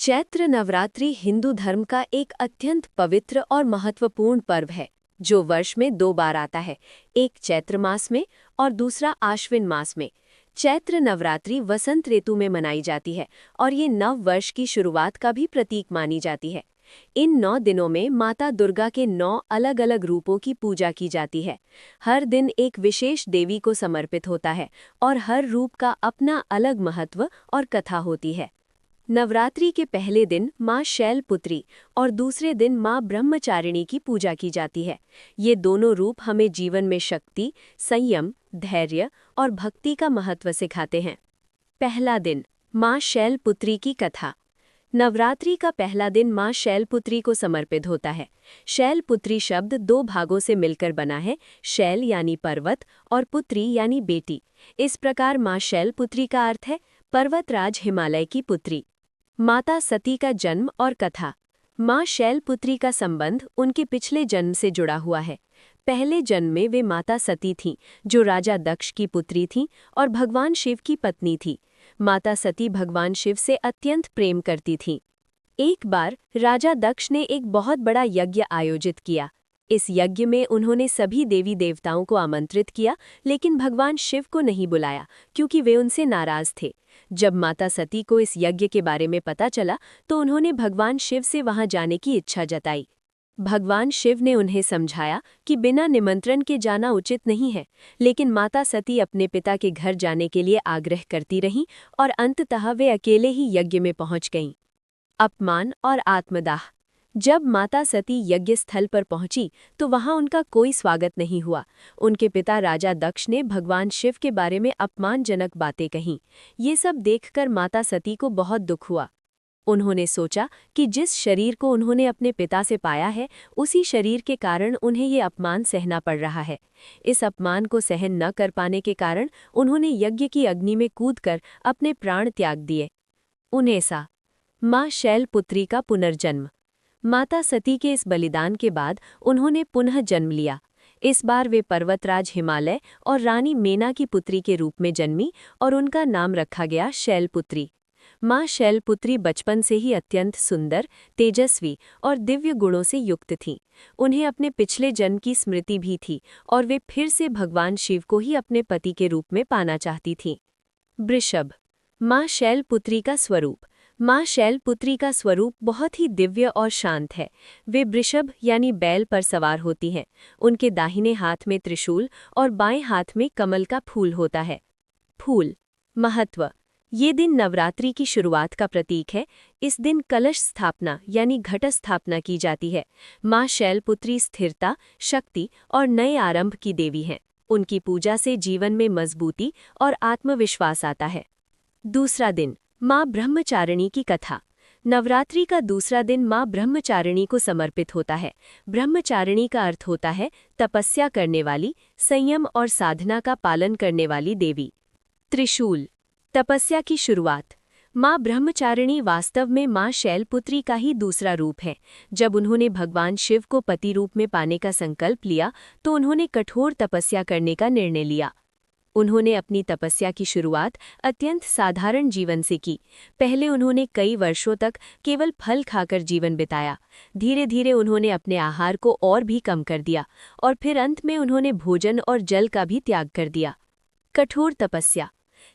चैत्र नवरात्रि हिंदू धर्म का एक अत्यंत पवित्र और महत्वपूर्ण पर्व है जो वर्ष में 2 बार आता है, एक चैत्र मास में और दूसरा आश्विन मास में। चैत्र नवरात्रि वसंत ऋतु में मनाई जाती है और ये नव वर्ष की शुरुआत का भी प्रतीक मानी जाती है। इन 9 दिनों में माता दुर्गा के 9 अलग अलग रूपों की पूजा की जाती है। हर दिन एक विशेष देवी को समर्पित होता है और हर रूप का अपना अलग महत्व और कथा होती है। नवरात्रि के पहले दिन माँ शैलपुत्री और दूसरे दिन माँ ब्रह्मचारिणी की पूजा की जाती है। ये दोनों रूप हमें जीवन में शक्ति, संयम, धैर्य और भक्ति का महत्व सिखाते हैं। पहला दिन माँ शैलपुत्री की कथा। नवरात्रि का पहला दिन माँ शैलपुत्री को समर्पित होता है। शैलपुत्री शब्द 2 भागों से मिलकर बना है, शैल यानी पर्वत और पुत्री यानी बेटी। इस प्रकार माँ शैलपुत्री का अर्थ है पर्वतराज हिमालय की पुत्री। माता सती का जन्म और कथा। माँ शैलपुत्री का संबंध उनके पिछले जन्म से जुड़ा हुआ है। पहले जन्म में वे माता सती थीं, जो राजा दक्ष की पुत्री थीं और भगवान शिव की पत्नी थी। माता सती भगवान शिव से अत्यंत प्रेम करती थीं। एक बार राजा दक्ष ने एक बहुत बड़ा यज्ञ आयोजित किया। इस यज्ञ में उन्होंने सभी देवी देवताओं को आमंत्रित किया, लेकिन भगवान शिव को नहीं बुलाया क्योंकि वे उनसे नाराज थे। जब माता सती को इस यज्ञ के बारे में पता चला तो उन्होंने भगवान शिव से वहां जाने की इच्छा जताई। भगवान शिव ने उन्हें समझाया कि बिना निमंत्रण के जाना उचित नहीं है, लेकिन माता सती अपने पिता के घर जाने के लिए आग्रह करती रहीं और अंततः वे अकेले ही यज्ञ में पहुंच गईं। अपमान और आत्मदाह। जब माता सती यज्ञ स्थल पर पहुंची तो वहां उनका कोई स्वागत नहीं हुआ। उनके पिता राजा दक्ष ने भगवान शिव के बारे में अपमानजनक बातें कहीं। ये सब देखकर माता सती को बहुत दुख हुआ। उन्होंने सोचा कि जिस शरीर को उन्होंने अपने पिता से पाया है, उसी शरीर के कारण उन्हें ये अपमान सहना पड़ रहा है। इस अपमान को सहन न कर पाने के कारण उन्होंने यज्ञ की अग्नि में कूदकर अपने प्राण त्याग दिए। 19 माँ शैलपुत्री का पुनर्जन्म। माता सती के इस बलिदान के बाद उन्होंने पुनः जन्म लिया। इस बार वे पर्वतराज हिमालय और रानी मेना की पुत्री के रूप में जन्मी और उनका नाम रखा गया शैलपुत्री। माँ शैलपुत्री बचपन से ही अत्यंत सुंदर, तेजस्वी और दिव्य गुणों से युक्त थीं। उन्हें अपने पिछले जन्म की स्मृति भी थी और वे फिर से भगवान शिव को ही अपने पति के रूप में पाना चाहती थीं। वृषभ। माँ शैलपुत्री का स्वरूप। माँ शैलपुत्री का स्वरूप बहुत ही दिव्य और शांत है। वे वृषभ यानी बैल पर सवार होती हैं। उनके दाहिने हाथ में त्रिशूल और बाएं हाथ में कमल का फूल होता है। फूल। महत्व। ये दिन नवरात्रि की शुरुआत का प्रतीक है। इस दिन कलश स्थापना यानी घट स्थापना की जाती है। माँ शैलपुत्री स्थिरता, शक्ति और नए आरंभ की देवी हैं। उनकी पूजा से जीवन में मजबूती और आत्मविश्वास आता है। दूसरा दिन माँ ब्रह्मचारिणी की कथा। नवरात्रि का दूसरा दिन माँ ब्रह्मचारिणी को समर्पित होता है। ब्रह्मचारिणी का अर्थ होता है तपस्या करने वाली, संयम और साधना का पालन करने वाली देवी। त्रिशूल। तपस्या की शुरुआत। माँ ब्रह्मचारिणी वास्तव में माँ शैलपुत्री का ही दूसरा रूप है। जब उन्होंने भगवान शिव को पति रूप में पाने का संकल्प लिया तो उन्होंने कठोर तपस्या करने का निर्णय लिया। उन्होंने अपनी तपस्या की शुरुआत अत्यंत साधारण जीवन से की। पहले उन्होंने कई वर्षों तक केवल फल खाकर जीवन बिताया। धीरे धीरे उन्होंने अपने आहार को और भी कम कर दिया और फिर अंत में उन्होंने भोजन और जल का भी त्याग कर दिया। कठोर तपस्या।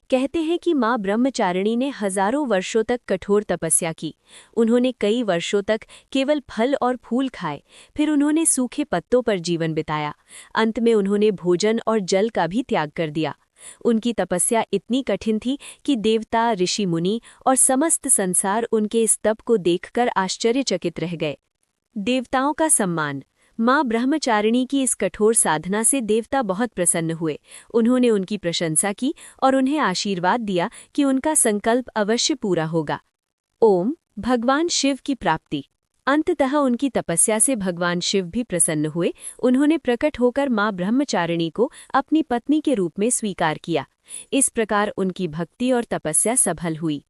कहते हैं कि माँ ब्रह्मचारिणी ने हजारों वर्षों तक कठोर तपस्या की। उन्होंने कई वर्षों तक केवल फल और फूल खाए, फिर उन्होंने सूखे पत्तों पर जीवन बिताया। अंत में उन्होंने भोजन और जल का भी त्याग कर दिया। उनकी तपस्या इतनी कठिन थी कि देवता, ऋषि मुनि और समस्त संसार उनके इस तप को देखकर आश्चर्यचकित रह गए। देवताओं का सम्मान। माँ ब्रह्मचारिणी की इस कठोर साधना से देवता बहुत प्रसन्न हुए। उन्होंने उनकी प्रशंसा की और उन्हें आशीर्वाद दिया कि उनका संकल्प अवश्य पूरा होगा। ओम। भगवान शिव की प्राप्ति। अंततः उनकी तपस्या से भगवान शिव भी प्रसन्न हुए। उन्होंने प्रकट होकर माँ ब्रह्मचारिणी को अपनी पत्नी के रूप में स्वीकार किया। इस प्रकार उनकी भक्ति और तपस्या सफल हुई।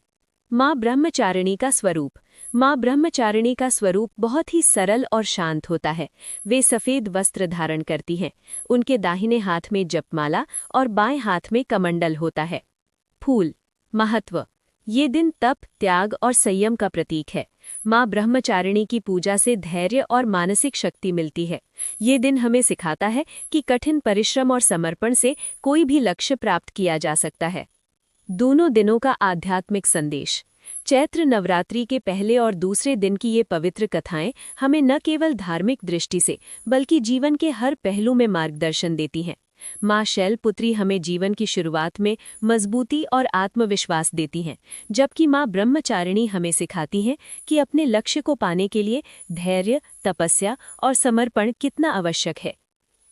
माँ ब्रह्मचारिणी का स्वरूप। माँ ब्रह्मचारिणी का स्वरूप बहुत ही सरल और शांत होता है। वे सफ़ेद वस्त्र धारण करती हैं। उनके दाहिने हाथ में जपमाला और बाएं हाथ में कमंडल होता है। फूल। महत्व। ये दिन तप, त्याग और संयम का प्रतीक है। माँ ब्रह्मचारिणी की पूजा से धैर्य और मानसिक शक्ति मिलती है। ये दिन हमें सिखाता है कि कठिन परिश्रम और समर्पण से कोई भी लक्ष्य प्राप्त किया जा सकता है। दोनों दिनों का आध्यात्मिक संदेश। चैत्र नवरात्रि के पहले और दूसरे दिन की ये पवित्र कथाएं हमें न केवल धार्मिक दृष्टि से बल्कि जीवन के हर पहलू में मार्गदर्शन देती हैं। माँ शैलपुत्री हमें जीवन की शुरुआत में मजबूती और आत्मविश्वास देती हैं, जबकि माँ ब्रह्मचारिणी हमें सिखाती हैं कि अपने लक्ष्य को पाने के लिए धैर्य, तपस्या और समर्पण कितना आवश्यक है।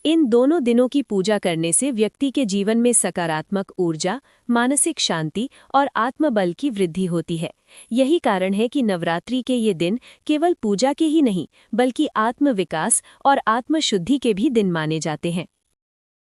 इन दोनों दिनों की पूजा करने से व्यक्ति के जीवन में सकारात्मक ऊर्जा, मानसिक शांति और आत्मबल की वृद्धि होती है। यही कारण है कि नवरात्रि के ये दिन केवल पूजा के ही नहीं, बल्कि आत्मविकास और आत्मशुद्धि के भी दिन माने जाते हैं।